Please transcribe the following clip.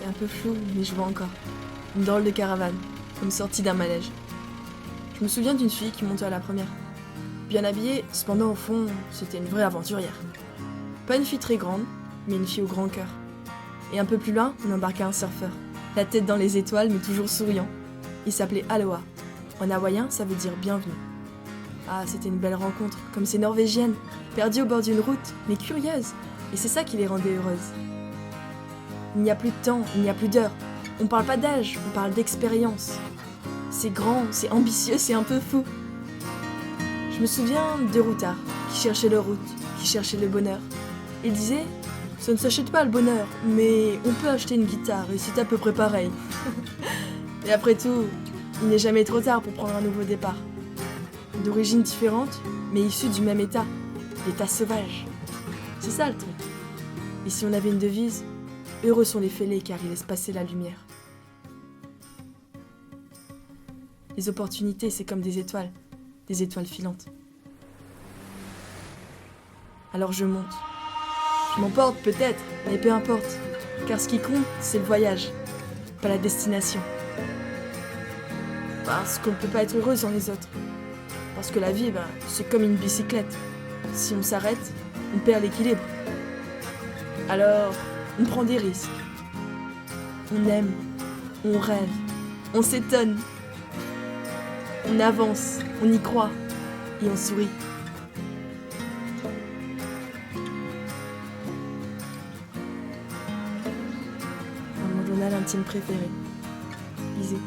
C'est un peu flou, mais je vois encore. Une drôle de caravane, comme sortie d'un manège. Je me souviens d'une fille qui montait à la première. Bien habillée, cependant au fond, c'était une vraie aventurière. Pas une fille très grande, mais une fille au grand cœur. Et un peu plus loin, on embarquait un surfeur. La tête dans les étoiles, mais toujours souriant. Il s'appelait Aloha. En hawaïen, ça veut dire bienvenue. Ah, c'était une belle rencontre, comme ces Norvégiennes, perdues au bord d'une route, mais curieuses. Et c'est ça qui les rendait heureuses. Il n'y a plus de temps, il n'y a plus d'heures. On parle pas d'âge, on parle d'expérience. C'est grand, c'est ambitieux, c'est un peu fou. Je me souviens de routards qui cherchaient leur route, qui cherchaient le bonheur. Ils disaient « Ça ne s'achète pas le bonheur, mais on peut acheter une guitare et c'est à peu près pareil. » Et après tout, il n'est jamais trop tard pour prendre un nouveau départ. D'origine différente, mais issue du même état, l'état sauvage. C'est ça le truc. Et si on avait une devise, heureux sont les fêlés car ils laissent passer la lumière. Les opportunités, c'est comme des étoiles filantes. Alors je monte. Je m'emporte peut-être, mais peu importe, car ce qui compte, c'est le voyage, pas la destination. Parce qu'on ne peut pas être heureux sans les autres. Parce que la vie, c'est comme une bicyclette. Si on s'arrête, on perd l'équilibre. Alors, on prend des risques. On aime, on rêve, on s'étonne. On avance, on y croit, et on sourit. Dans mon journal intime préféré. Bisous.